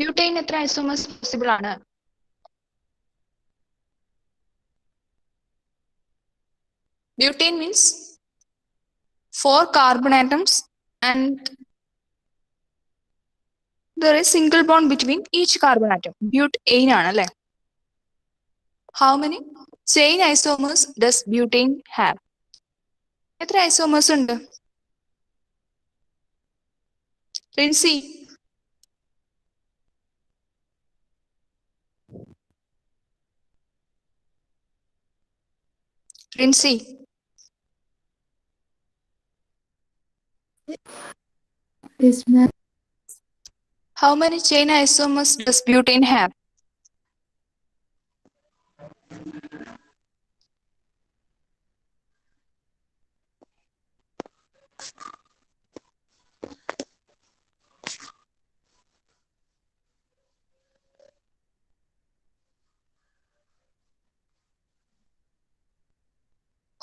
Butane എത്ര isomers possible ആണ്? Butane means 4 carbon atoms and there is single bond between each carbon atom. Butane ആണ് അല്ലേ? How many chain isomers does butane have? എത്ര isomers ഉണ്ട്? Rincy. Rincy. Yes, ma'am. How many chain isomers does butane have?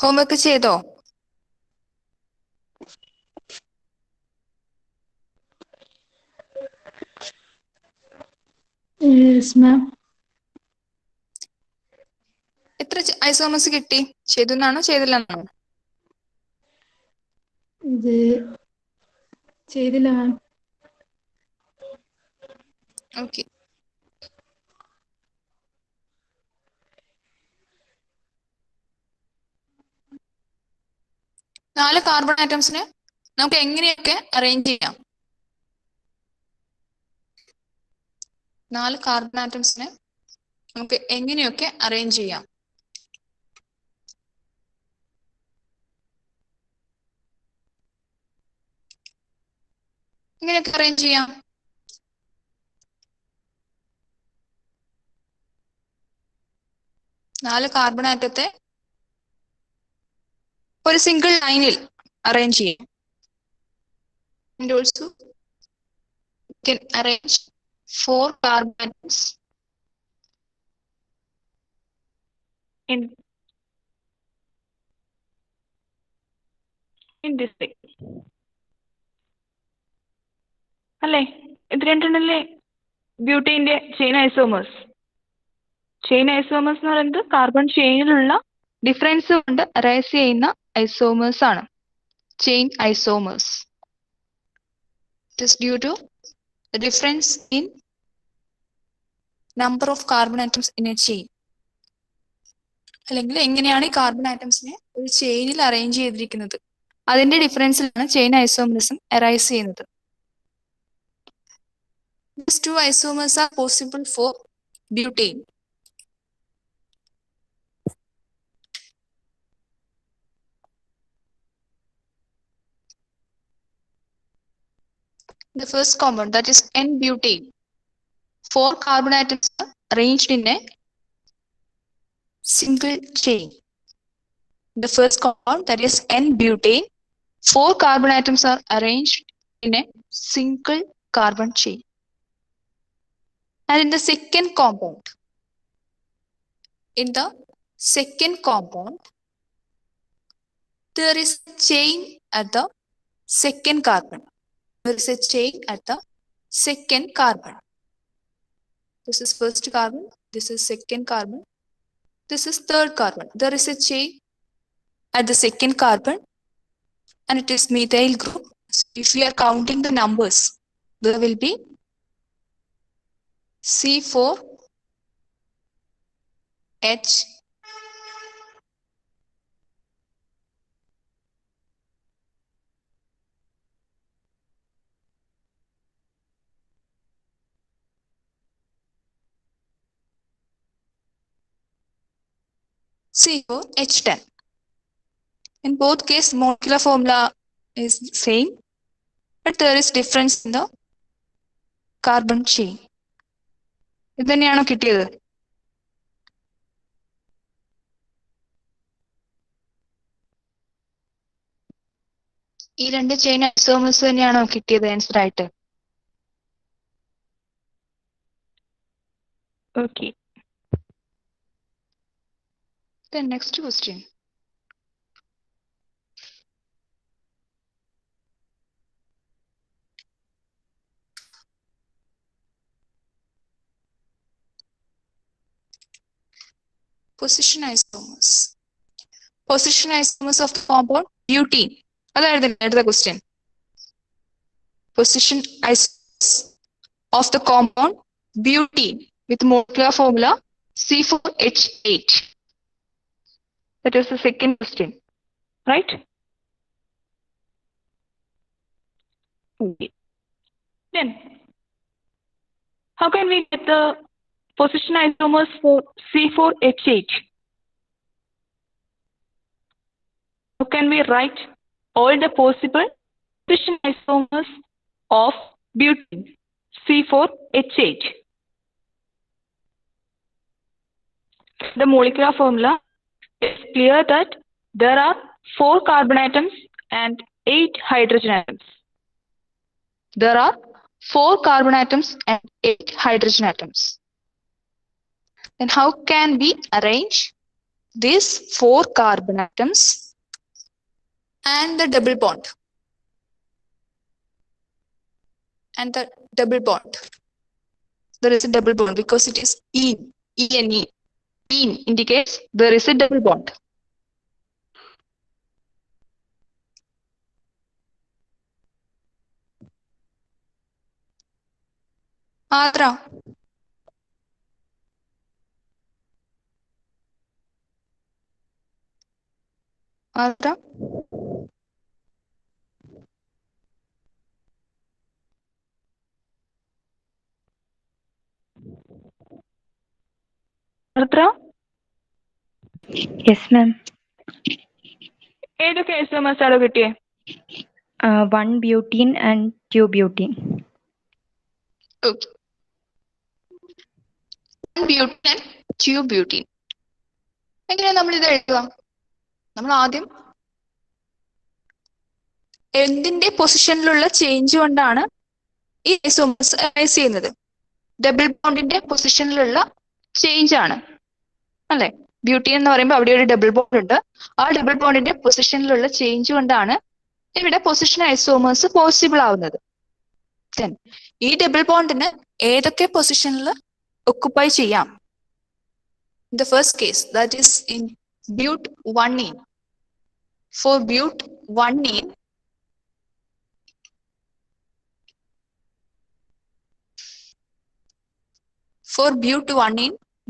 Homework ചെയ്തോ? Yes, ma'am. എത്ര isomers കിട്ടി? ചെയ്തെന്നാണോ ചെയ്തില്ലെന്നാണോ? ഇത് ചെയ്തില്ല മാം. Okay. നാല് കാർബൺ ആറ്റംസിനെ നമുക്ക് എങ്ങനെയൊക്കെ അറേഞ്ച് ചെയ്യാം? 4 കാർബൺ ആറ്റംസിനെ നമുക്ക് എങ്ങനെയൊക്കെ അറേഞ്ച് ചെയ്യാം? എങ്ങനെയൊക്കെ അറേഞ്ച് ചെയ്യാം? നാല് കാർബൺ ആറ്റത്തെ ഒരു സിംഗിൾ ലൈനിൽ അറേഞ്ച് ചെയ്യും. And also you can arrange 4 carbon atoms in this way. അല്ലേ? ഇത് രണ്ടെണ്ണല്ലേ ബ്യൂട്ടേന്റെ ചെയിൻ ഐസോമേഴ്സ്. ചെയിൻ ഐസോമേഴ്സ് എന്ന് പറയുന്നത് കാർബൺ ചെയിനിലുള്ള ഡിഫറൻസ് കൊണ്ട് അറൈസ് ചെയ്യുന്ന ഐസോമേഴ്സ് ആണ് chain isomers. It is due to the difference in number of carbon atoms in a chain. അല്ലെങ്കിൽ എങ്ങനെയാണ് ഈ കാർബൺ ആറ്റംസിനെ ഒരു ചെയിനിൽ അറേഞ്ച് ചെയ്തിരിക്കുന്നത് അതിന്റെ ഡിഫറൻസിലാണ് ചെയിൻ ഐസോമറിസം അറൈസ് ചെയ്യുന്നത്. These 2 isomers are possible for butane. The first compound, that is N-butane. 4 carbon atoms are arranged in a single chain. The first compound, that is N-butane. 4 carbon atoms are arranged in a single carbon chain. And in the second compound, there is a chain at the second carbon. There is a chain at the second carbon. This is first carbon, this is second carbon, this is third carbon. There is a chain at the second carbon and it is methyl group. So if we are counting the numbers, there will be C4H C4H10. In both cases, molecular formula is same, but there is difference in the carbon chain. ഇത് തന്നെയാണോ കിട്ടിയത്? ഈ രണ്ട് chain isomers തന്നെയാണോ കിട്ടിയത് answer ആയിട്ട്? Okay. Then next question. Position isomers. Position isomers of the compound butene. That's the question. Position isomers of the compound butene with molecular formula C4H8. That is the second question, right? Okay. Then, how can we get the position isomers for C4H8? How can we write all the possible position isomers of butene C4H8? The molecular formula is clear that there are 4 carbon atoms and 8 hydrogen atoms. There are 4 carbon atoms and 8 hydrogen atoms. Then how can we arrange these 4 carbon atoms and the double bond? And the double bond. There is a double bond because it is ene, E-N-E. Ene indicates there is a double bond. Adra. Adra. Adra. Yes, ma'am. ഏതൊക്കെ isomers ആണ് കിട്ടിയേ? 1 butene and 2 butene. Okay. 1 butene and 2 butene. എങ്ങനെയാ നമ്മൾ ഇത് എഴുതുക? നമ്മൾ ആദ്യം എന്തിന്റെ പൊസിഷനിലുള്ള ചേഞ്ച് കൊണ്ടാണ് ഈ ഐസോമേഴ്സ് അറൈസ് ചെയ്യുന്നത്? ഡബിൾ ബോണ്ടിന്റെ പൊസിഷനിലുള്ള ചേഞ്ച് ആണ് അല്ലെ? ബ്യൂട്ടീൻ എന്ന് പറയുമ്പോൾ അവിടെ ഒരു ഡബിൾ ബോണ്ട് ഉണ്ട്. ആ ഡബിൾ ബോണ്ടിന്റെ പൊസിഷനിലുള്ള ചേഞ്ച് കൊണ്ടാണ് ഇവിടെ പൊസിഷൻ ഐസോമേഴ്സ് പോസിബിൾ ആവുന്നത്. ഈ ഡബിൾ ബോണ്ടിന് ഏതൊക്കെ പൊസിഷനിൽ ഒക്കുപ്പൈ ചെയ്യാം? The first case, that is in but1ene. For but1ene,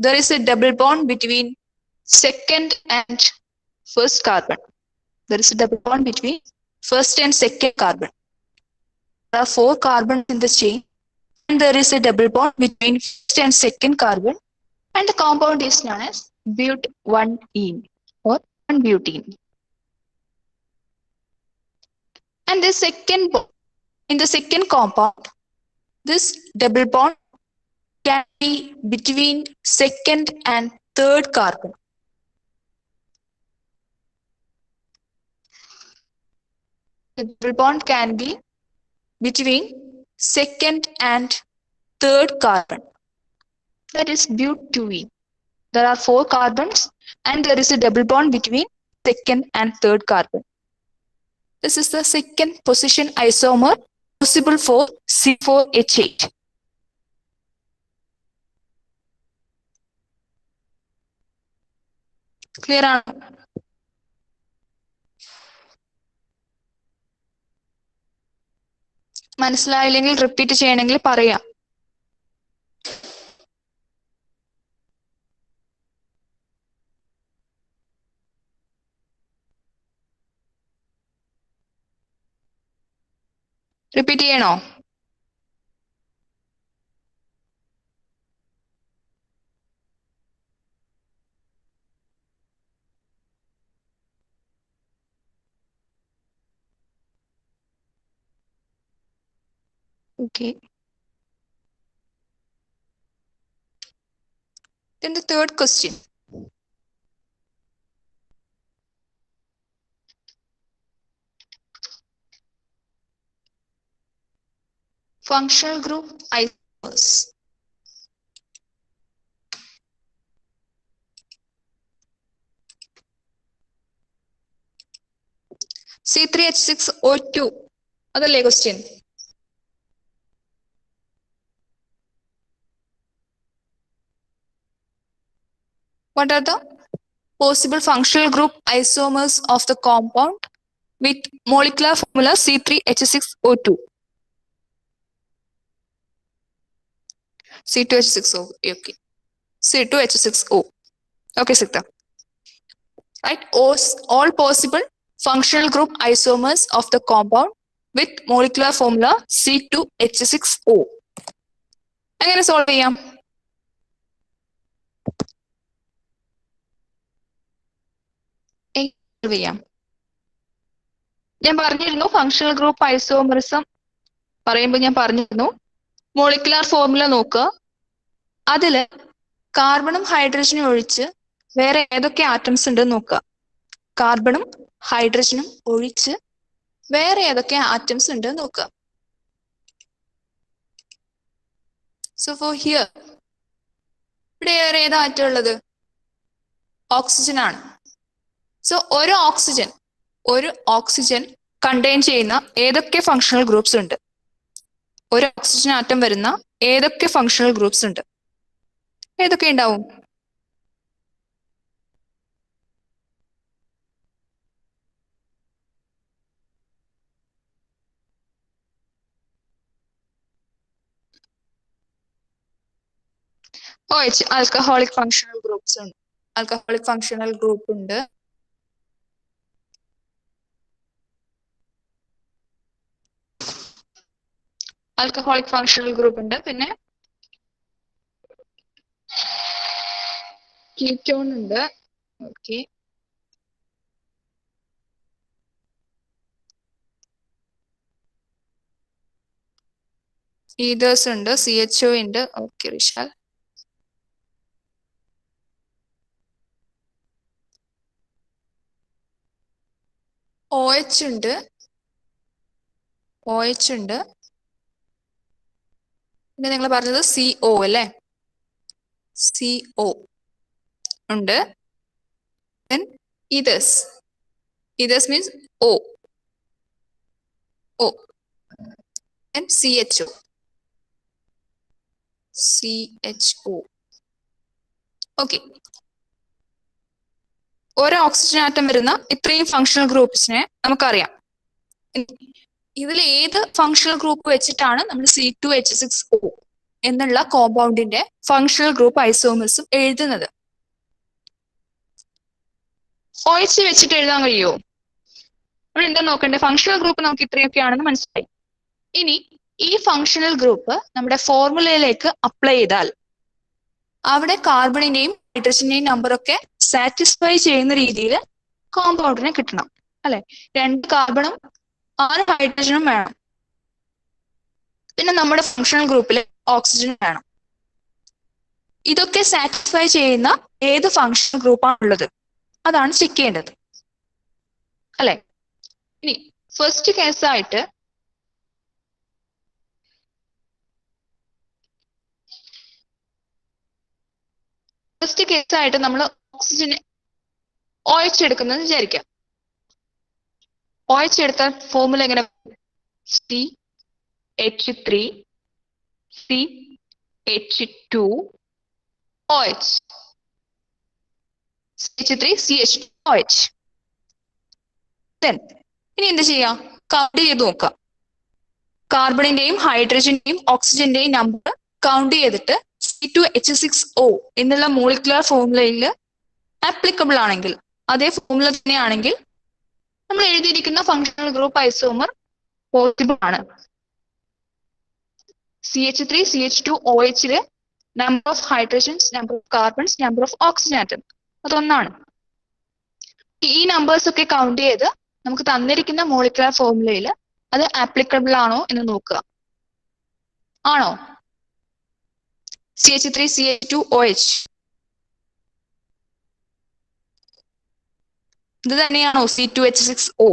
there is a double bond between second and first carbon. There is a double bond between first and second carbon. There are 4 carbons in the chain, and there is a double bond between first and second carbon, and the compound is known as but1ene or 1-butene. And the second bond, in the second compound, this double bond can be between second and third carbon. The double bond can be between second and third carbon. That is but2ene. There are 4 carbons and there is a double bond between second and third carbon. This is the second position isomer possible for C4H8. Clear ആണോ? മനസ്സിലായില്ലെങ്കിൽ repeat ചെയ്യണമെങ്കിൽ പറയാം. Repeat ചെയ്യണോ? Okay. Then the third question. Functional group isomers. C3H6O2. അതല്ലേ question? What are the possible functional group isomers of the compound with molecular formula C3H6O2. C2H6O. Okay. C2H6O. Okay, Sikta. Right. All possible functional group isomers of the compound with molecular formula C2H6O. എങ്ങനെ solve ചെയ്യാം? ഞാൻ പറഞ്ഞിരുന്നു functional group isomerism പറയുമ്പോൾ ഞാൻ പറഞ്ഞിരുന്നു molecular formula നോക്കുക, അതില് കാർബണും ഹൈഡ്രജനും ഒഴിച്ച് വേറെ ഏതൊക്കെ ആറ്റംസ് ഉണ്ടെന്ന് നോക്കുക. കാർബണും ഹൈഡ്രജനും ഒഴിച്ച് വേറെ ഏതൊക്കെ ആറ്റംസ് ഉണ്ട് നോക്കുക. സോ ഫോർ ഹിയർ ഇവിടെ വേറെ ഏതാ ആറ്റം ഉള്ളത്? ഓക്സിജൻ ആണ്. സോ ഒരു ഓക്സിജൻ കണ്ടെയ്ൻ ചെയ്യുന്ന ഏതൊക്കെ ഫങ്ഷണൽ ഗ്രൂപ്പ്സ് ഉണ്ട്? ഒരു ഓക്സിജൻ ആറ്റം വരുന്ന ഏതൊക്കെ ഫങ്ഷണൽ ഗ്രൂപ്പ്സ് ഉണ്ട്? ഏതൊക്കെ ഉണ്ടാവും? OH ആൽക്കഹോളിക് ഫങ്ഷണൽ ഗ്രൂപ്പ്സ് ഉണ്ട്. ആൽക്കഹോളിക് ഫങ്ഷണൽ ഗ്രൂപ്പ് ഉണ്ട്. ആൽക്കഹോളിക് ഫങ്ഷണൽ ഗ്രൂപ്പ് ഉണ്ട്. പിന്നെ കീറ്റോൺ ഉണ്ട്. ഓക്കെ, ഈതേഴ്സ് ഉണ്ട്. CHO ഉണ്ട്. ഓക്കെ വിശാൽ. OH ഉണ്ട്. OH ഉണ്ട്. പിന്നെ നിങ്ങൾ പറഞ്ഞത് CO അല്ലേ? CO ഉണ്ട്. Then ethers. Ethers means O. Then CHO. Okay, ഓരോ ഓക്സിജൻ ആറ്റം വരുന്ന ഇത്രയും ഫങ്ഷണൽ ഗ്രൂപ്പ്സിനെ നമുക്കറിയാം. ഇതിൽ ഏത് ഫങ്ഷണൽ ഗ്രൂപ്പ് വെച്ചിട്ടാണ് നമ്മൾ C2H6O എന്നുള്ള കോമ്പൗണ്ടിന്റെ ഫങ്ഷണൽ ഗ്രൂപ്പ് ഐസോമേഴ്സും എഴുതുന്നത്? OH വെച്ചിട്ട് എഴുതാൻ കഴിയുമോ? നമ്മൾ എന്താ നോക്കണ്ടേ? ഫങ്ഷണൽ ഗ്രൂപ്പ് നമുക്ക് ഇത്രയൊക്കെയാണെന്ന് മനസ്സിലായി. ഇനി ഈ ഫങ്ഷണൽ ഗ്രൂപ്പ് നമ്മുടെ ഫോർമുലയിലേക്ക് അപ്ലൈ ചെയ്താൽ അവിടെ കാർബണിന്റെയും ഹൈഡ്രജന്റെയും നമ്പറൊക്കെ സാറ്റിസ്ഫൈ ചെയ്യുന്ന രീതിയിൽ കോമ്പൗണ്ടിനെ കിട്ടണം അല്ലെ? 2 കാർബണും 6 ഹൈഡ്രജനും വേണം. പിന്നെ നമ്മുടെ ഫങ്ഷണൽ ഗ്രൂപ്പിൽ ഓക്സിജൻ വേണം. ഇതൊക്കെ സാറ്റിസ്ഫൈ ചെയ്യുന്ന ഏത് ഫങ്ഷണൽ ഗ്രൂപ്പാണ് ഉള്ളത് അതാണ് ചെക്ക് ചെയ്യേണ്ടത് അല്ലെ? ഇനി ഫസ്റ്റ് കേസായിട്ട് നമ്മൾ ഓക്സിജന് OH എടുക്കുന്നത് വിചാരിക്കാം. OH എടുത്ത ഫോർമുല എങ്ങനെ? CH3CH2OH. CH3CH2OH. ഇനി എന്ത് ചെയ്യാം? കൗണ്ട് ചെയ്ത് നോക്കാം. കാർബണിന്റെയും ഹൈഡ്രജന്റെയും ഓക്സിജന്റെയും നമ്പർ കൗണ്ട് ചെയ്തിട്ട് C2H6O എന്നുള്ള മോളിക്കുലർ ഫോർമുലയിൽ ആപ്ലിക്കബിൾ ആണെങ്കിൽ, അതേ ഫോർമുല തന്നെയാണെങ്കിൽ നമ്മൾ എഴുതിയിരിക്കുന്ന ഫങ്ഷണൽ ഗ്രൂപ്പ് ഐസോമർ പോസിബിൾ ആണ്. CH3CH2OH number of hydrogens, number of carbons, number of oxygen atom അതൊന്നാണ്. ഈ നമ്പേഴ്സ് ഒക്കെ കൗണ്ട് ചെയ്ത് നമുക്ക് തന്നിരിക്കുന്ന മോളിക്കുലർ ഫോർമുലയിൽ അത് ആപ്ലിക്കബിൾ ആണോ എന്ന് നോക്കുക. ആണോ? CH3CH2OH ഇത് തന്നെയാണോ C2H6O?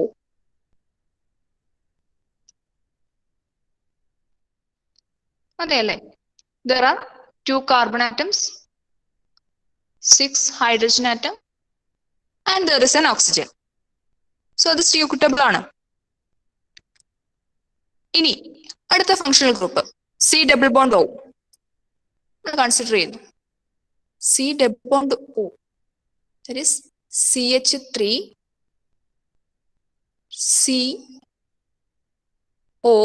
അതെ അല്ലേ? There are 2 carbon atoms, 6 hydrogen atom and there is an oxygen. So അത് suitable ആണ്. ഇനി അടുത്ത functional group C double bond O consider ചെയ്യുന്നു. C double bond O, that is CH3 CO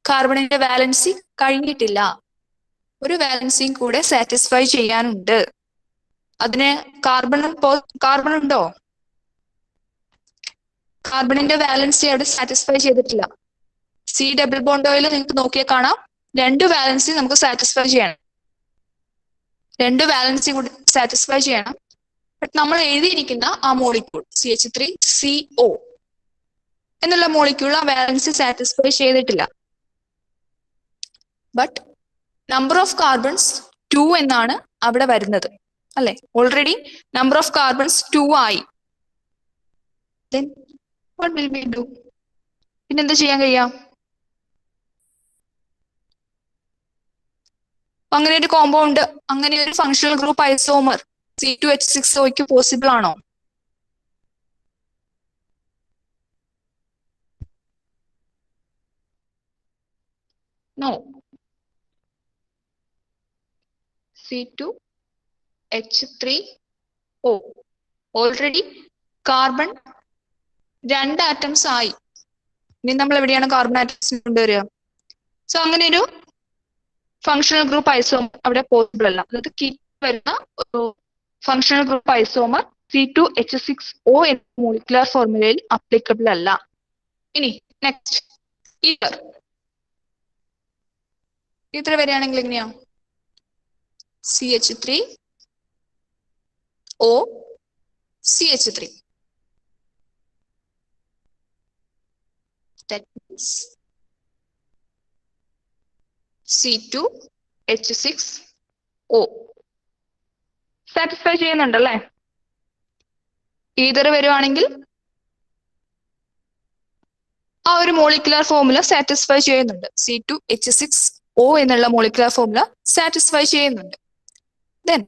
കാർബണിന്റെ വാലൻസി കഴിഞ്ഞിട്ടില്ല. ഒരു വാലൻസിയും കൂടെ സാറ്റിസ്ഫൈ ചെയ്യാനുണ്ട്. അതിന് കാർബൺ ഉണ്ടോ? കാർബണിന്റെ വാലൻസി അവിടെ സാറ്റിസ്ഫൈ ചെയ്തിട്ടില്ല. സി ഡബിൾ ബോണ്ട് ഓയിൽ നിങ്ങൾക്ക് നോക്കിയാൽ കാണാം, 2 വാലൻസി നമുക്ക് സാറ്റിസ്ഫൈ ചെയ്യണം. 2 വാലൻസി കൂടി സാറ്റിസ്ഫൈ ചെയ്യണം. ബട്ട് നമ്മൾ എഴുതിയിരിക്കുന്ന ആ മോളിക്യൂൾ CH3CO എന്നുള്ള മോളിക്യൂൾ ആ വാലൻസി സാറ്റിസ്ഫൈ ചെയ്തിട്ടില്ല. ബട്ട് നമ്പർ ഓഫ് കാർബൺസ് 2 എന്നാണ് അവിടെ വരുന്നത്, അല്ലെ? ഓൾറെഡി നമ്പർ ഓഫ് കാർബൺസ് 2 ആയി. Then what will we do? പിന്നെന്താ ചെയ്യാൻ കഴിയാം? അങ്ങനെ ഒരു കോമ്പൗണ്ട്, അങ്ങനെ ഒരു functional group isomer C2H6O possible ആണോ? No. C2H3O already carbon 2 atoms ആയി. ഇനി നമ്മൾ എവിടെയാണ് കാർബൺ ആറ്റംസ് കൊണ്ടുവരിക? സോ അങ്ങനെ ഒരു ഫങ്ഷണൽ ഗ്രൂപ്പ് ഐസോമർ അവിടെ പോസിബിൾ അല്ല. അതായത് വരുന്ന ഫങ്ഷണൽ ഗ്രൂപ്പ് ഐസോമർ C2H6O എന്ന മോളിക്കുലർ ഫോർമുലയിൽ അപ്ലിക്കബിൾ അല്ല. ഇനി നെക്സ്റ്റ് ഈതർ വരികയാണെങ്കിൽ എങ്ങനെയാ? CH3O CH3. That means C2H6O satisfy ചെയ്യുന്നുണ്ടല്ലേ? ഈതർ വരുവാണെങ്കിൽ ആ ഒരു മോളിക്കുലർ ഫോർമുല സാറ്റിസ്ഫൈ ചെയ്യുന്നുണ്ട്. C2H6O എന്നുള്ള മോളിക്കുലർ ഫോർമുല സാറ്റിസ്ഫൈ ചെയ്യുന്നുണ്ട്. ദെൻ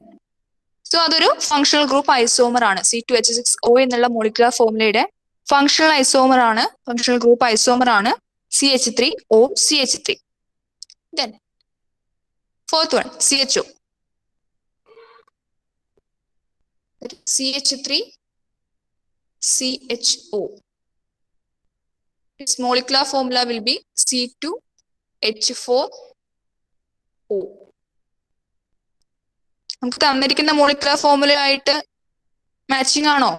സോ അതൊരു ഫങ്ഷണൽ ഗ്രൂപ്പ് ഐസോമർ ആണ്. C2H6O എന്നുള്ള മോളിക്കുലർ ഫോർമുലയുടെ ഫങ്ഷണൽ ഐസോമർ ആണ്, ഫങ്ഷണൽ ഗ്രൂപ്പ് ഐസോമർ ആണ് CH3O CH3. Then fourth one CHO. CH3 CHO. Its molecular formula will be C2H4O. നമുക്ക് തന്നിരിക്കുന്ന മോളിക്കുലർ ഫോർമുല ആയിട്ട് മാച്ചിങ് ആണോ?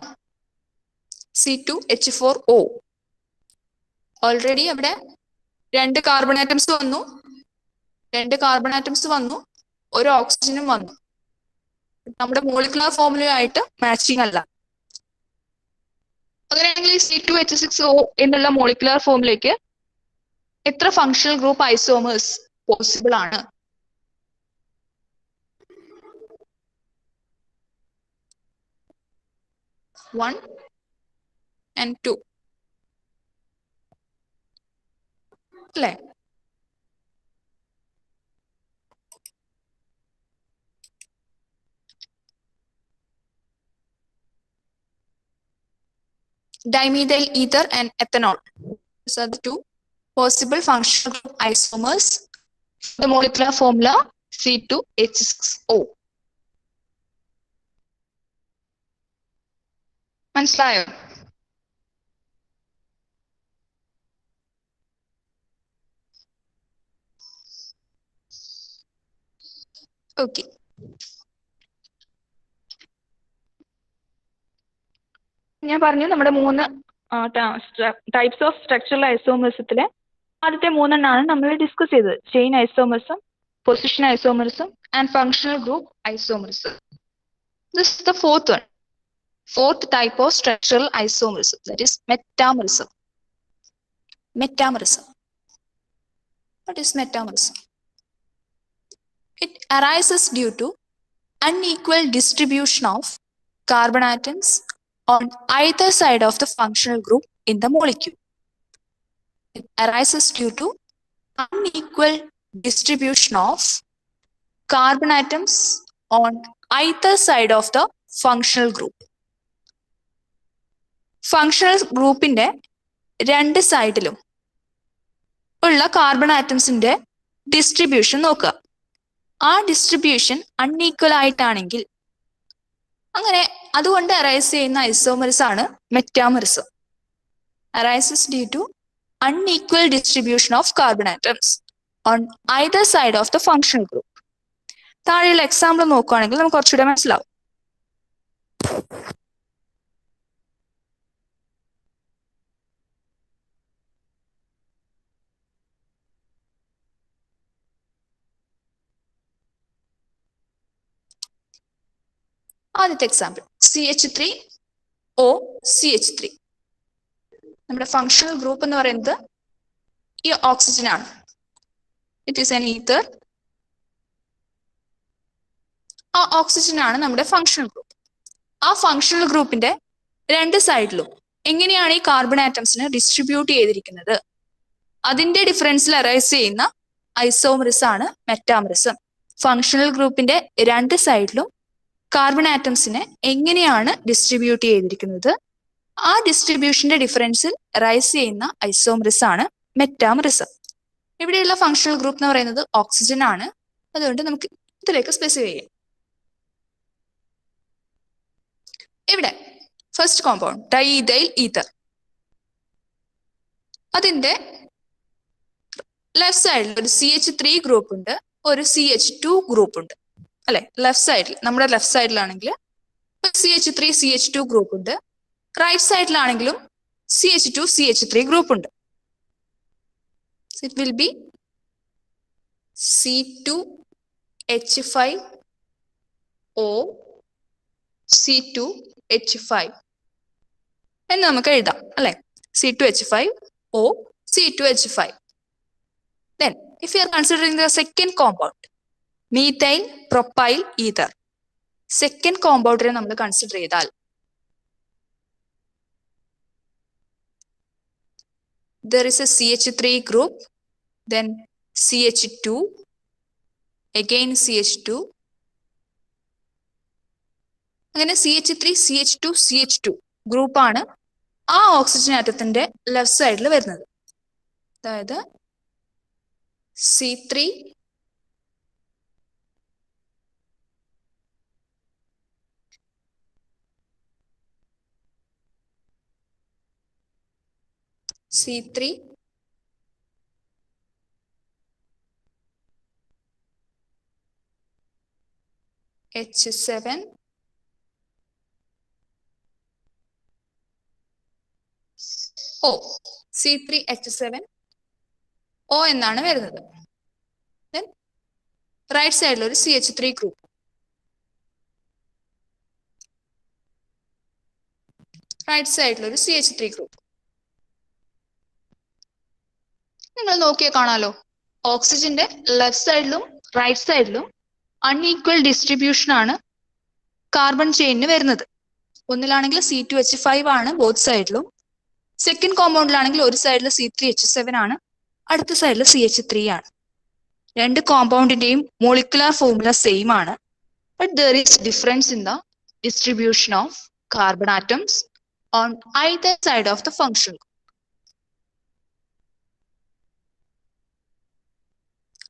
C2H4O. ഓൾറെഡി അവിടെ 2 കാർബൺ ആറ്റംസ് വന്നു, 2 കാർബൺ ആറ്റംസ് വന്നു, ഒരു ഓക്സിജനും വന്നു. നമ്മുടെ മോളിക്കുലർ ഫോർമുല ആയിട്ട് മാച്ചിങ് അല്ല. അങ്ങനെയാണെങ്കിൽ C2H6O എന്നുള്ള മോളിക്കുലർ ഫോർമുലയ്ക്ക് എത്ര ഫങ്ഷണൽ ഗ്രൂപ്പ് ഐസോമേഴ്സ് പോസിബിൾ ആണ്? One and 2 അല്ലേ? Dimethyl ether and ethanol. These are the 2 possible functional group isomers. The molecular formula C2H6O. മനസ്സിലായോ? ഓക്കെ. ഞാൻ പറഞ്ഞു നമ്മുടെ 3 ടൈപ്സ് ഓഫ് സ്ട്രക്ചറൽ ഐസോമേഴ്സത്തിലെ ആദ്യത്തെ 3 എണ്ണമാണ് നമ്മൾ ഡിസ്കസ് ചെയ്തത്. ചെയിൻ ഐസോമേഴ്സും, പൊസിഷൻ ഐസോമേഴ്സും ആൻഡ് ഫങ്ഷണൽ ഗ്രൂപ്പ് ഐസോമേഴ്സും. This is the fourth one. Fourth type of structural isomerism, that is metamerism. Metamerism. What is metamerism? It arises due to unequal distribution of carbon atoms on either side of the functional group in the molecule. It arises due to unequal distribution of carbon atoms on either side of the functional group. Functional ഗ്രൂപ്പിന്റെ 2 സൈഡിലും ഉള്ള carbon ആറ്റംസിന്റെ distribution നോക്കുക. ആ distribution unequal ആയിട്ടാണെങ്കിൽ അങ്ങനെ അതുകൊണ്ട് arise ചെയ്യുന്ന isomerism ആണ് metamerism. Arises due to unequal distribution of carbon atoms on either side of the functional group. താഴെയുള്ള എക്സാമ്പിൾ നോക്കുകയാണെങ്കിൽ നമുക്ക് കുറച്ചുകൂടെ മനസ്സിലാവും. ആദ്യത്തെ എക്സാമ്പിൾ CH3OCH3. നമ്മുടെ ഫങ്ഷണൽ ഗ്രൂപ്പ് എന്ന് പറയുന്നത് ഈ ഓക്സിജൻ ആണ്. It is an ether. ആ ഓക്സിജൻ ആണ് നമ്മുടെ ഫങ്ഷണൽ ഗ്രൂപ്പ്. ആ ഫങ്ഷണൽ ഗ്രൂപ്പിന്റെ രണ്ട് സൈഡിലും എങ്ങനെയാണ് ഈ കാർബൺ ആറ്റംസിനെ ഡിസ്ട്രിബ്യൂട്ട് ചെയ്തിരിക്കുന്നത്, അതിന്റെ ഡിഫറൻസിൽ അറൈസ് ചെയ്യുന്ന ഐസോമറിസ് ആണ് മെറ്റാമറിസം. ഫങ്ഷണൽ ഗ്രൂപ്പിന്റെ രണ്ട് സൈഡിലും കാർബൺ ആറ്റംസിനെ എങ്ങനെയാണ് ഡിസ്ട്രിബ്യൂട്ട് ചെയ്തിരിക്കുന്നത്, ആ ഡിസ്ട്രിബ്യൂഷന്റെ ഡിഫറൻസിൽ റൈസ് ചെയ്യുന്ന ഐസോമറിസ് ആണ് മെറ്റാമറിസം. ഇവിടെയുള്ള ഫങ്ഷണൽ ഗ്രൂപ്പ് എന്ന് പറയുന്നത് ഓക്സിജൻ ആണ്. അതുകൊണ്ട് നമുക്ക് ഇതിലേക്ക് സ്പെസിഫൈ ചെയ്യാം. ഇവിടെ ഫസ്റ്റ് കോമ്പൗണ്ട് ഡൈഇഥൈൽ ഈതർ. അതിന്റെ ലെഫ്റ്റ് സൈഡിൽ ഒരു CH3 ഗ്രൂപ്പ് ഉണ്ട്, ഒരു CH2 ഗ്രൂപ്പ് ഉണ്ട് അല്ലെ. ലെഫ്റ്റ് സൈഡിൽ, നമ്മുടെ ലെഫ്റ്റ് സൈഡിലാണെങ്കിൽ CH3 CH2 ഗ്രൂപ്പ് ഉണ്ട്. റൈറ്റ് സൈഡിലാണെങ്കിലും CH2 CH3 ഗ്രൂപ്പ് ഉണ്ട്. It will be C2H5O C2H5 എന്ന് നമുക്ക് എഴുതാം അല്ലെ. C2H5O C2H5. Then if you are considering the second compound, methyl propyl ether, second കോമ്പൗണ്ടിനെ നമ്മൾ കൺസിഡർ ചെയ്താൽ there is a CH3 group, then CH2, again CH2, അങ്ങനെ CH3 CH2 CH2 ഗ്രൂപ്പാണ് ആ ഓക്സിജൻ ആറ്റത്തിന്റെ ലെഫ്റ്റ് സൈഡിൽ വരുന്നത്. അതായത് C3 H7 O C3H7O എന്നാണ് വരുന്നത്. Then റൈറ്റ് സൈഡിൽ ഒരു CH3 ഗ്രൂപ്പ്. റൈറ്റ് സൈഡിൽ ഒരു CH3 ഗ്രൂപ്പ്. നിങ്ങൾ നോക്കിയാൽ കാണാലോ, ഓക്സിജന്റെ ലെഫ്റ്റ് സൈഡിലും റൈറ്റ് സൈഡിലും അൺഈക്വൽ ഡിസ്ട്രിബ്യൂഷൻ ആണ് കാർബൺ ചെയിനിന് വരുന്നത്. ഒന്നിലാണെങ്കിൽ C2H5 ആണ് ബോത്ത് സൈഡിലും. സെക്കൻഡ് കോമ്പൗണ്ടിലാണെങ്കിൽ ഒരു സൈഡിൽ C3H7 ആണ്, അടുത്ത സൈഡിൽ CH3 ആണ്. രണ്ട് കോമ്പൗണ്ടിന്റെയും മോളിക്കുലാർ ഫോർമുല സെയിം ആണ്. But there is difference in the distribution of carbon atoms on either side of the function.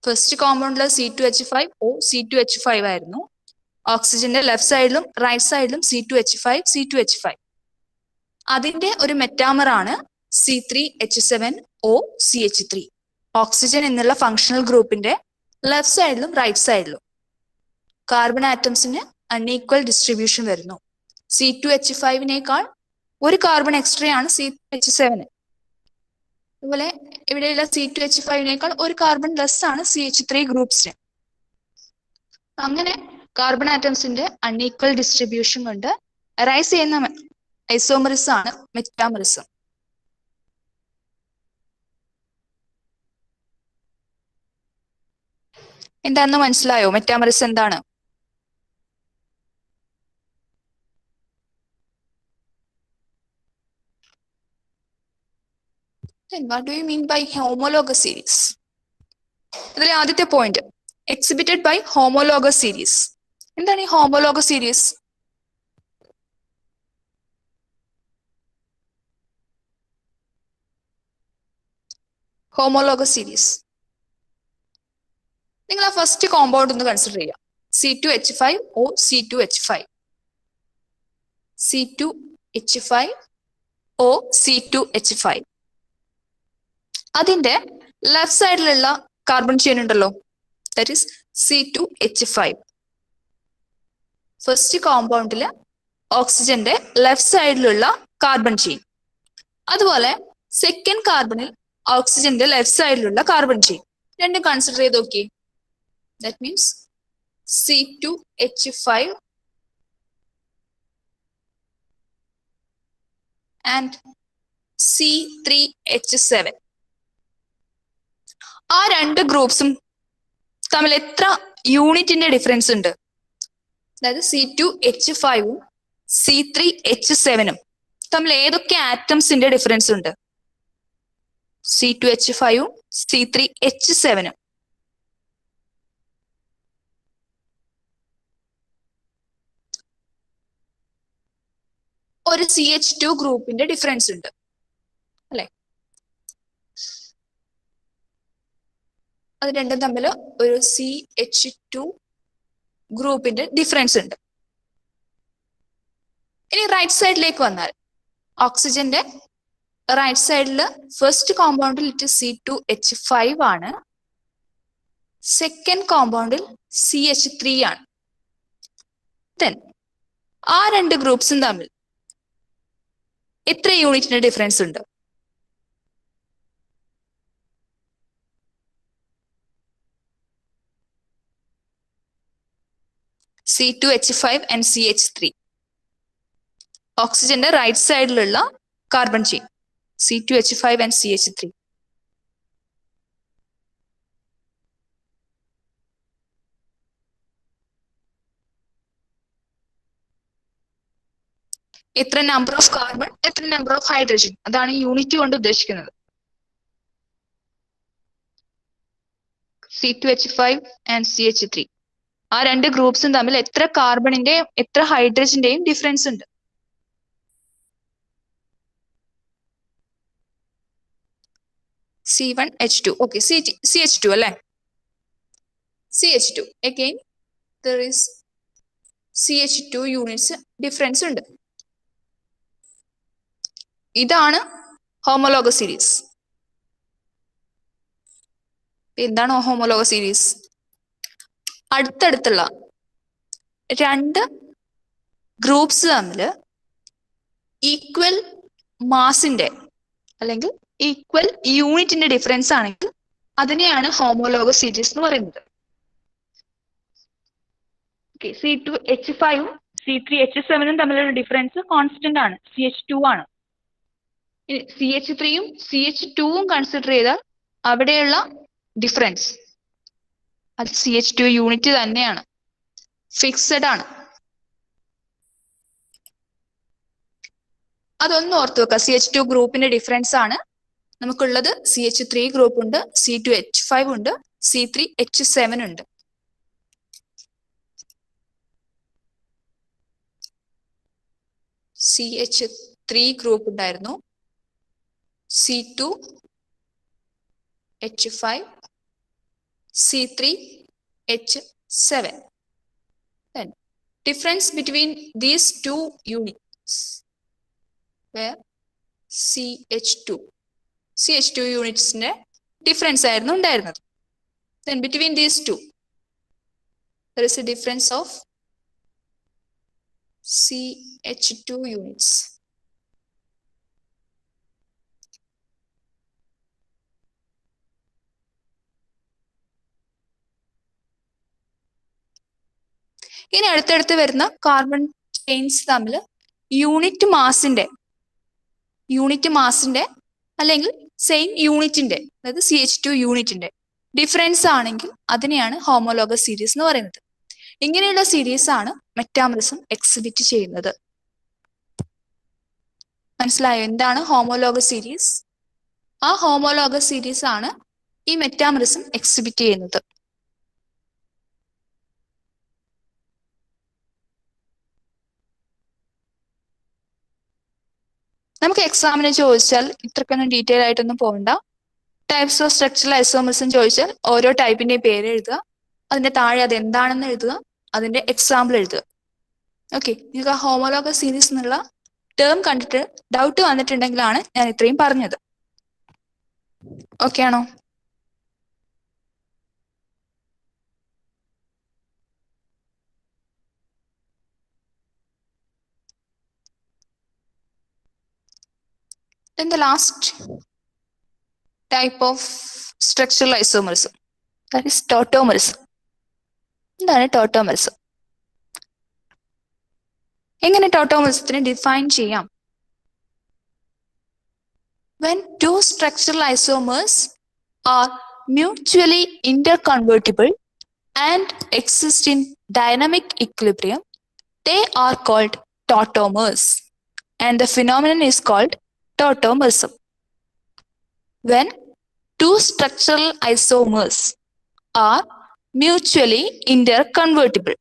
First കോമ്പൗണ്ടിലെ C2H5O C2H5 ആയിരുന്നു. ഓക്സിജന്റെ ലെഫ്റ്റ് സൈഡിലും റൈറ്റ് സൈഡിലും C2H5. അതിന്റെ ഒരു മെറ്റാമർ ആണ് C3H7O CH3. ഓക്സിജൻ എന്നുള്ള ഫങ്ഷണൽ ഗ്രൂപ്പിന്റെ ലെഫ്റ്റ് സൈഡിലും റൈറ്റ് സൈഡിലും കാർബൺ ആറ്റംസിന് അൺഈക്വൽ ഡിസ്ട്രിബ്യൂഷൻ വരുന്നു. C2H5നേക്കാൾ ഒരു കാർബൺ എക്സ്ട്രാ ആണ് C3H7. അതുപോലെ ഇവിടെയുള്ള C2H5നേക്കാൾ ഒരു കാർബൺ ലെസ് ആണ് CH3 ഗ്രൂപ്പ്സിന്. അങ്ങനെ കാർബൺ ആറ്റംസിന്റെ അൺഈക്വൽ ഡിസ്ട്രിബ്യൂഷൻ കൊണ്ട് അറൈസ് ചെയ്യുന്ന ഐസോമറിസ് ആണ് മെറ്റാമറിസം. എന്താണെന്ന് മനസ്സിലായോ? മെറ്റാമറിസ് എന്താണ്? Then what do you mean by homologous series? ഇതിലെ ആദ്യത്തെ point exhibited by homologous series. എന്താണ് ഈ ഹോമോലോഗസ് സീരീസ്? ഹോമോലോഗസ് സീരീസ് നിങ്ങൾ ആ ഫസ്റ്റ് കോമ്പൗണ്ട് ഒന്ന് കൺസിഡർ ചെയ്യാം. C2H5O C2H5. C2H5 O C2H5. അതിന്റെ ലെഫ്റ്റ് സൈഡിലുള്ള കാർബൺ ചെയിൻ ഉണ്ടല്ലോ, ദാറ്റ് ഈസ് C2H5. ഫസ്റ്റ് കോമ്പൗണ്ടില് ഓക്സിജന്റെ ലെഫ്റ്റ് സൈഡിലുള്ള കാർബൺ ചെയിൻ. അതുപോലെ സെക്കൻഡ് കാർബണിൽ ഓക്സിജന്റെ ലെഫ്റ്റ് സൈഡിലുള്ള കാർബൺ ചെയിൻ. രണ്ടും കൺസിഡർ ചെയ്ത് നോക്കി. That means C2H5 and C3H7. ആ രണ്ട് ഗ്രൂപ്പ്സും തമ്മിൽ എത്ര യൂണിറ്റിന്റെ ഡിഫറൻസ് ഉണ്ട്? അതായത് C2H5 ഉം C3H7 തമ്മിൽ ഏതൊക്കെ ആറ്റംസിന്റെ ഡിഫറൻസ് ഉണ്ട്? C2H5 ഉം C3H7. ഒരു CH2 ഗ്രൂപ്പിന്റെ ഡിഫറൻസ് ഉണ്ട് അല്ലെ? അത് രണ്ടും തമ്മിൽ ഒരു CH2 ഗ്രൂപ്പിന്റെ ഡിഫറൻസ് ഉണ്ട്. ഇനി റൈറ്റ് സൈഡിലേക്ക് വന്നാൽ ഓക്സിജന്റെ റൈറ്റ് സൈഡിൽ ഫസ്റ്റ് കോമ്പൗണ്ടിൽ C2H5 ആണ്, സെക്കൻഡ് കോമ്പൗണ്ടിൽ CH3 ആണ്. ദെൻ ആ രണ്ട് ഗ്രൂപ്പ്സും തമ്മിൽ എത്ര യൂണിറ്റിന്റെ ഡിഫറൻസ് ഉണ്ട്? C2H5 and CH3. ഓക്സിജന്റെ റൈറ്റ് സൈഡിലുള്ള carbon chain C2H5 and CH3. എത്ര നമ്പർ ഓഫ് കാർബൺ, എത്ര നമ്പർ ഓഫ് ഹൈഡ്രജൻ, അതാണ് യൂണിറ്റ് കൊണ്ട് ഉദ്ദേശിക്കുന്നത്. C2H5 and CH3. ആ രണ്ട് ഗ്രൂപ്പ്സും തമ്മിൽ എത്ര കാർബണിന്റെയും എത്ര ഹൈഡ്രജന്റെയും ഡിഫറൻസ് ഉണ്ട്? C1H2. ഓക്കെ, CH2 അല്ലെ? CH2 again there is CH2 units difference ഉണ്ട്. ഇതാണ് ഹോമോലോഗസ് സീരീസ്. എന്താണ് ഹോമോലോഗസ് സീരീസ്? അടുത്തടുത്തുള്ള രണ്ട് ഗ്രൂപ്പ്സ് തമ്മിൽ ഈക്വൽ മാസിന്റെ അല്ലെങ്കിൽ ഈക്വൽ യൂണിറ്റിന്റെ ഡിഫറൻസ് ആണെങ്കിൽ അതിനെയാണ് ഹോമോലോഗസ് സീരീസ് എന്ന് പറയുന്നത്. C2H5 ഉം C3H7 തമ്മിലുള്ള ഡിഫറൻസ് കോൺസ്റ്റന്റ് ആണ്, CH2 ആണ്. CH3 ഉം CH2 കൺസിഡർ ചെയ്താൽ അവിടെയുള്ള ഡിഫറൻസ് അത് CH2 യൂണിറ്റ് തന്നെയാണ്, ഫിക്സഡ് ആണ്. അതൊന്നും ഓർത്ത് വെക്കുക. CH2 ഗ്രൂപ്പിന്റെ ഡിഫറൻസ് ആണ് നമുക്കുള്ളത്. CH3 ഗ്രൂപ്പ് ഉണ്ട്, C2H5 ഉണ്ട്, C3H7 ഉണ്ട്. CH3 ഗ്രൂപ്പ് ഉണ്ടായിരുന്നു, C2H5, C3H7. Then difference between these two units where CH2 യൂണിറ്റ്സിന്റെ ഡിഫറൻസ് ആയിരുന്നു ഉണ്ടായിരുന്നത്. Then between these two there is a difference of CH2 units. ഇനി അടുത്തടുത്ത് വരുന്ന കാർബൺ ചെയിൻസ് തമ്മിൽ യൂണിറ്റ് മാസിന്റെ അല്ലെങ്കിൽ സെയിം യൂണിറ്റിന്റെ, അതായത് CH2 യൂണിറ്റിന്റെ ഡിഫറൻസ് ആണെങ്കിൽ അതിനെയാണ് ഹോമോലോഗസ് സീരീസ് എന്ന് പറയുന്നത്. ഇങ്ങനെയുള്ള സീരീസ് ആണ് മെറ്റാമറിസം എക്സിബിറ്റ് ചെയ്യുന്നത്. മനസ്സിലായോ എന്താണ് ഹോമോലോഗസ് സീരീസ്? ആ ഹോമോലോഗസ് സീരീസ് ആണ് ഈ മെറ്റാമറിസം എക്സിബിറ്റ് ചെയ്യുന്നത്. നമുക്ക് എക്സാമിന് ചോദിച്ചാൽ ഇത്രക്കൊന്നും ഡീറ്റെയിൽ ആയിട്ടൊന്നും പോകണ്ട. ടൈപ്സ് ഓഫ് സ്ട്രക്ചറൽ ഐസോമറിസം ചോദിച്ചാൽ ഓരോ ടൈപ്പിന്റെയും പേര് എഴുതുക, അതിന്റെ താഴെ അത് എന്താണെന്ന് എഴുതുക, അതിന്റെ എക്സാമ്പിൾ എഴുതുക. ഓക്കെ, നിങ്ങൾക്ക് ആ ഹോമോലോഗസ് സീരീസ് എന്നുള്ള ടേം കണ്ടിട്ട് ഡൗട്ട് വന്നിട്ടുണ്ടെങ്കിലാണ് ഞാൻ ഇത്രയും പറഞ്ഞത്. ഓക്കെ ആണോ? Then the last type of structural isomerism, that is tautomerism. എന്താണ് tautomerism? എങ്ങനെ tautomerism ഡിഫൈൻ ചെയ്യാം? When two structural isomers are mutually interconvertible and exist in dynamic equilibrium, they are called tautomers, and the phenomenon is called tautomerism. When two structural isomers are mutually interconvertible.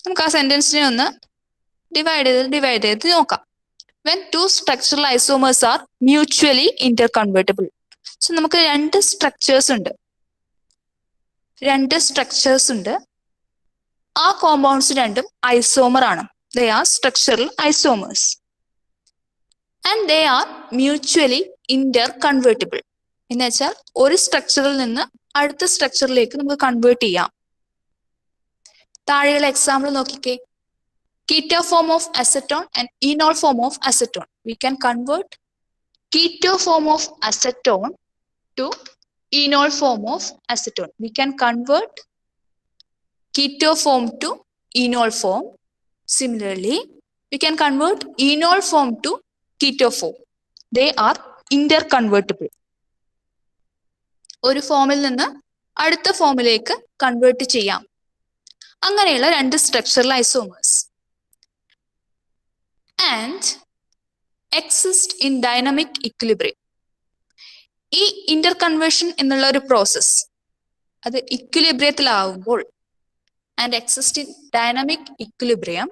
നമുക്ക് ആ സെന്റൻസിനെ ഒന്ന് divide ചെയ്ത് നോക്കാം. When two structural isomers are mutually interconvertible. So നമുക്ക് രണ്ട് structures ഉണ്ട്. ആ compounds രണ്ടും ഐസോമർ ആണ്. They are structural isomers. And they are mutually interconvertible. എന്ന് വെച്ചാൽ ഒരു സ്ട്രക്ചറിൽ നിന്ന് അടുത്ത സ്ട്രക്ചറിലേക്ക് നമുക്ക് കൺവേർട്ട് ചെയ്യാം. താഴെയുള്ള എക്സാമ്പിൾ നോക്കിക്കേ. Keto form of acetone and enol form of acetone. We can convert keto form of acetone to enol form of acetone. We can convert keto form to enol form. Similarly, we can convert enol form to keto form. They are interconvertible. ഒരു ഫോമിൽ നിന്ന് അടുത്ത ഫോമിലേക്ക് convert ചെയ്യാം. അങ്ങനെയുള്ള രണ്ട് structural isomers and exist in dynamic equilibrium. ഈ ഇന്റർകൺവേർഷൻ എന്നുള്ള ഒരു പ്രോസസ് അത് ഇക്വിലിബ്രിയത്തിലാവുമ്പോൾ and exist in dynamic equilibrium,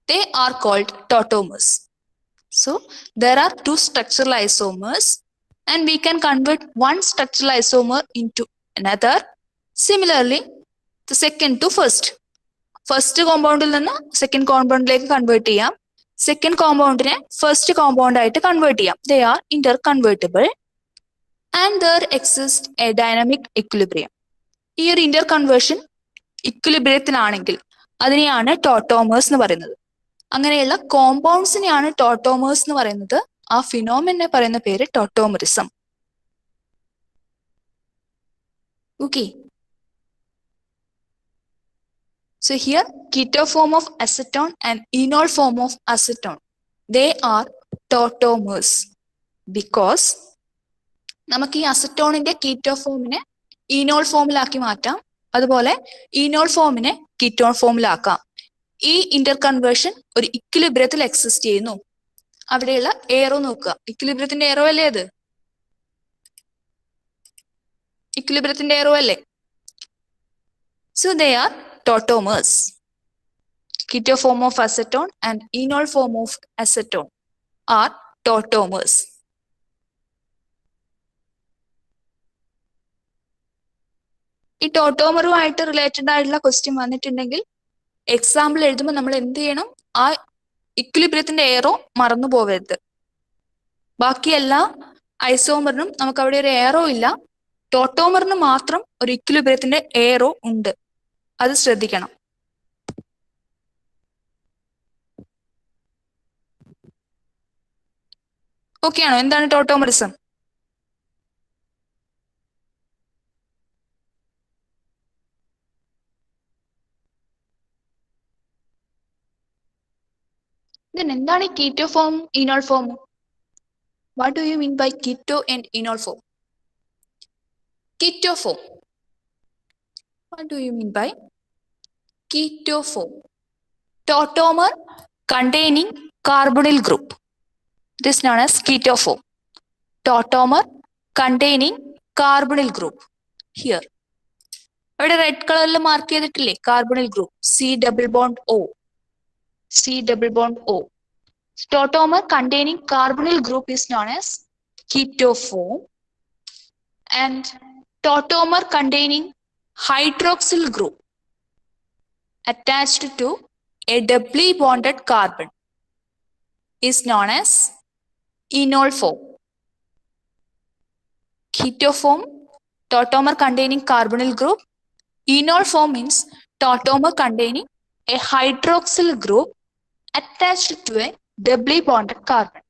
they are called tautomers. So there are two structural isomers and we can convert one structural isomer into another. Similarly, the second to first കോമ്പൗണ്ടിൽ നിന്ന് second കോമ്പൗണ്ടിലേക്ക് convert ചെയ്യാം. Second കോമ്പൗണ്ടിനെ first compound ആയിട്ട് convert ചെയ്യാം. They are interconvertible and there exists a dynamic equilibrium. ഈ ഒരു ഇന്റർകൺവേർഷൻ ഇക്വിലിബ്രിയത്തിലാണെങ്കിൽ അതിനെയാണ് ടോട്ടോമേഴ്സ് എന്ന് പറയുന്നത്. അങ്ങനെയുള്ള കോമ്പൗണ്ട്സിനെയാണ് ടോട്ടോമേഴ്സ് എന്ന് പറയുന്നത്. ആ ഫിനോമിനെ പറയുന്ന പേര് ടോട്ടോമെറിസം. Okay. So here, keto form of acetone and enol form of acetone, they are tautomers because നമുക്ക് ഈ അസറ്റോണിന്റെ കീറ്റോ ഫോമിനെ ഈനോൾ ഫോമിലാക്കി മാറ്റാം. അതുപോലെ ഈനോൾ ഫോമിനെ കീറ്റോൺ ഫോമിലാക്കാം. ഈ ഇന്റർകൺവേർഷൻ ഒരു ഇക്വിലിബ്രിയത്തിൽ എക്സിസ്റ്റ് ചെയ്യുന്നു. അവിടെയുള്ള എയറോ നോക്കുക. ഇക്വിലിബ്രിയത്തിന്റെ എയറോ അല്ലേ അത്? ഇക്വിലിബ്രിയത്തിന്റെ എയറോ അല്ലേ? So they are tautomers. Keto form of acetone and enol form of acetone are tautomers. ഈ ടോട്ടോമറുമായിട്ട് റിലേറ്റഡ് ആയിട്ടുള്ള ക്വസ്റ്റ്യൻ വന്നിട്ടുണ്ടെങ്കിൽ എക്സാമ്പിൾ എഴുതുമ്പോൾ നമ്മൾ എന്ത് ചെയ്യണം? ആ ഇക്വിലിബ്രിയത്തിന്റെ എയറോ മറന്നു പോകരുത്. ബാക്കി എല്ലാ ഐസോമറിനും നമുക്ക് അവിടെ ഒരു എയറോ ഇല്ല. ടോട്ടോമറിന് മാത്രം ഒരു ഇക്വിലിബ്രിയത്തിന്റെ എയറോ ഉണ്ട്. അത് ശ്രദ്ധിക്കണം. ഓക്കെ ആണോ? എന്താണ് ടോട്ടോമറിസം? എന്താണ് keto form, enol form? What do you mean by keto and enol form? Keto form. What do you mean by keto form? Tautomer containing carbonyl group. This is known as keto form. Tautomer containing carbonyl group. Here. ഇവിടെ red കളറിൽ mark ചെയ്തിട്ടില്ലേ കാർബണിൽ ഗ്രൂപ്പ്? C+O. C+O. Tautomer containing carbonyl group is known as keto form. And tautomer containing hydroxyl group attached to a doubly bonded carbon is known as enol form. Keto form, tautomer containing carbonyl group. Enol form means tautomer containing a hydroxyl group attached to a doubly bonded carbon.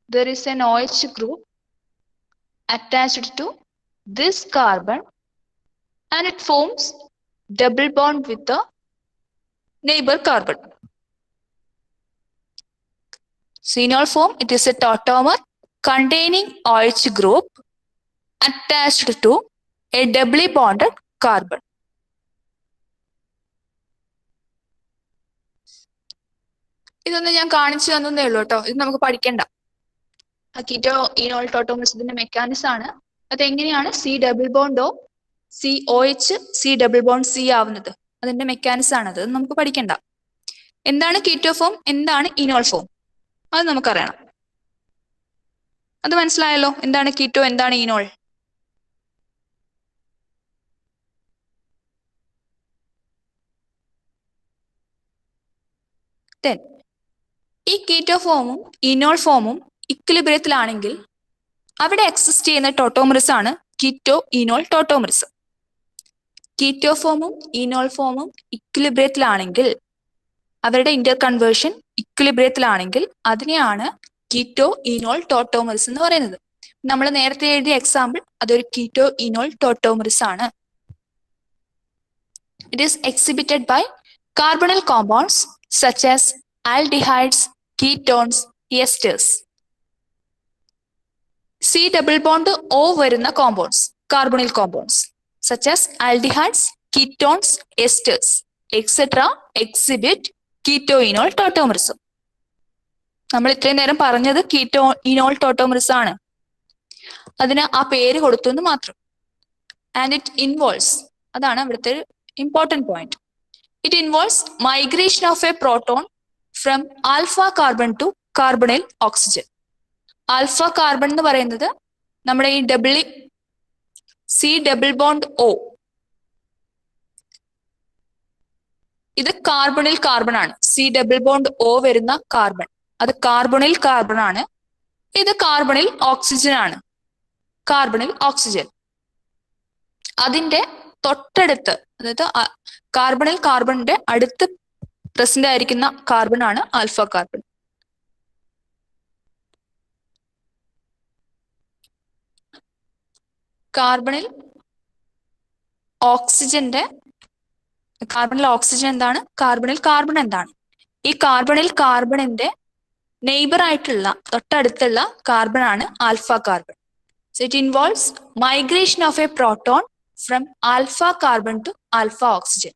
There is an OH group attached to this carbon and it forms double bond with the neighbor carbon. Enol form, it is a tautomer containing OH group attached to a doubly bonded carbon. ഇതൊന്നും ഞാൻ കാണിച്ചു തന്നേ ഉള്ളൂ കേട്ടോ. ഇത് നമുക്ക് പഠിക്കണ്ട. Keto ഇനോൾ ടോട്ടോമറിസത്തിന്റെ mechanism ആണ്. അതെങ്ങനെയാണ് സി ഡബിൾ ബോണ്ടോ C O H C double bond C ആവുന്നത്, അതിന്റെ മെക്കാനിസം ആണ്. അത് നമുക്ക് പഠിക്കണ്ട. എന്താണ് കീറ്റോ ഫോം, എന്താണ് ഇനോൾ ഫോം, അത് നമുക്കറിയണം. അത് മനസ്സിലായല്ലോ, എന്താണ് കീറ്റോ, എന്താണ് ഇനോൾ. ഈ കീറ്റോ ഫോമും ഇനോൾ ഫോമും ഇക്വിലിബ്രിയത്തിലാണെങ്കിൽ അവിടെ എക്സിസ്റ്റ് ചെയ്യുന്ന ടോട്ടോമറിസ് ആണ് കീറ്റോ ഇനോൾ ടോട്ടോമറിസ്. കീറ്റോ ഫോമും ഇനോൾ ഫോമും ഇക്വിലിബ്രിയത്തിലാണെങ്കിൽ, അവരുടെ ഇന്റർ കൺവേർഷൻ ഇക്വിലിബ്രിയത്തിലാണെങ്കിൽ അതിനെയാണ് കീറ്റോ ഇനോൾ ടോട്ടോമറിസ് എന്ന് പറയുന്നത്. നമ്മൾ നേരത്തെ എഴുതിയ എക്സാമ്പിൾ അതൊരു കീറ്റോ ഇനോൾ ടോട്ടോമറിസ് ആണ്. It is exhibited by carbonyl compounds such as aldehydes, ketones, esters. C double bond O വരുന്ന compounds, carbonyl compounds such as aldehydes, ketones, esters, etc. exhibit keto-enol tautomerism. നമ്മൾ ഇത്രയും നേരം പറഞ്ഞത് keto-enol tautomerism ആണ്. അതിന് ആ പേര് കൊടുത്തു എന്ന് മാത്രം. And it involves, അതാണ് ഇവിടുത്തെ important point. It involves migration of a proton from alpha carbon to carbonyl oxygen. Alpha carbon എന്ന് പറയുന്നത് നമ്മുടെ ഈ സി ഡബിൾ ബോണ്ട് ഒ, ഇത് കാർബണിൽ കാർബൺ ആണ്. സി ഡബിൾ ബോണ്ട് ഒ വരുന്ന കാർബൺ അത് കാർബണിൽ കാർബൺ ആണ്. ഇത് കാർബണിൽ ഓക്സിജൻ ആണ്. കാർബണിൽ ഓക്സിജൻ അതിന്റെ തൊട്ടടുത്ത്, അതായത് കാർബണിൽ കാർബണിന്റെ അടുത്ത് പ്രസന്റ് ആയിരിക്കുന്ന കാർബൺ ആണ് ആൽഫ കാർബൺ. കാർബണിൽ ഓക്സിജൻ എന്താണ്, കാർബണിൽ കാർബൺ എന്താണ്? ഈ കാർബണിൽ കാർബണിന്റെ നെയ്ബർ ആയിട്ടുള്ള തൊട്ടടുത്തുള്ള കാർബൺ ആണ് alpha carbon. So it involves migration of a proton from alpha carbon to alpha oxygen.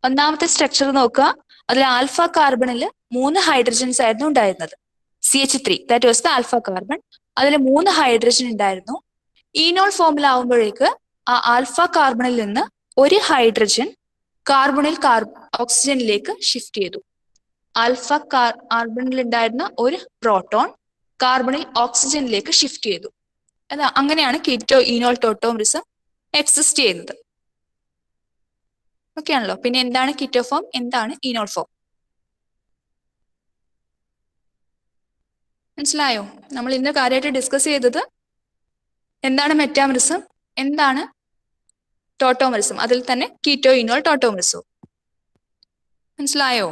ഒന്നാമത്തെ സ്ട്രക്ചർ നോക്കുക, അതിൽ ആൽഫ കാർബണിൽ 3 ഹൈഡ്രജൻസ് ആയിരുന്നു ഉണ്ടായിരുന്നത്. CH3 that was the alpha carbon. അതിൽ 3 ഹൈഡ്രജൻ ഉണ്ടായിരുന്നു. ഈനോൾ ഫോമിലാവുമ്പോഴേക്ക് ആ ആൽഫ കാർബണിൽ നിന്ന് ഒരു ഹൈഡ്രജൻ കാർബണിൽ ഓക്സിജനിലേക്ക് ഷിഫ്റ്റ് ചെയ്തു. ആൽഫ കാർബണിൽ ഉണ്ടായിരുന്ന ഒരു പ്രോട്ടോൺ കാർബണിൽ ഓക്സിജനിലേക്ക് ഷിഫ്റ്റ് ചെയ്തു. അങ്ങനെയാണ് കീറ്റോ ഈനോൾ ടോട്ടോമറിസം എക്സിസ്റ്റ് ചെയ്യുന്നത്. ഓക്കെ ആണല്ലോ. പിന്നെ എന്താണ് കീറ്റോ ഫോം, എന്താണ് ഈനോൾ ഫോം, മനസ്സിലായോ? നമ്മൾ ഇന്ന് കാര്യമായിട്ട് ഡിസ്കസ് ചെയ്തത് എന്താണ് മെറ്റാമറിസം, എന്താണ് ടോട്ടോമറിസം, അതിൽ തന്നെ കീറ്റോ ഈനോൾ ടോട്ടോമറിസം. മനസ്സിലായോ?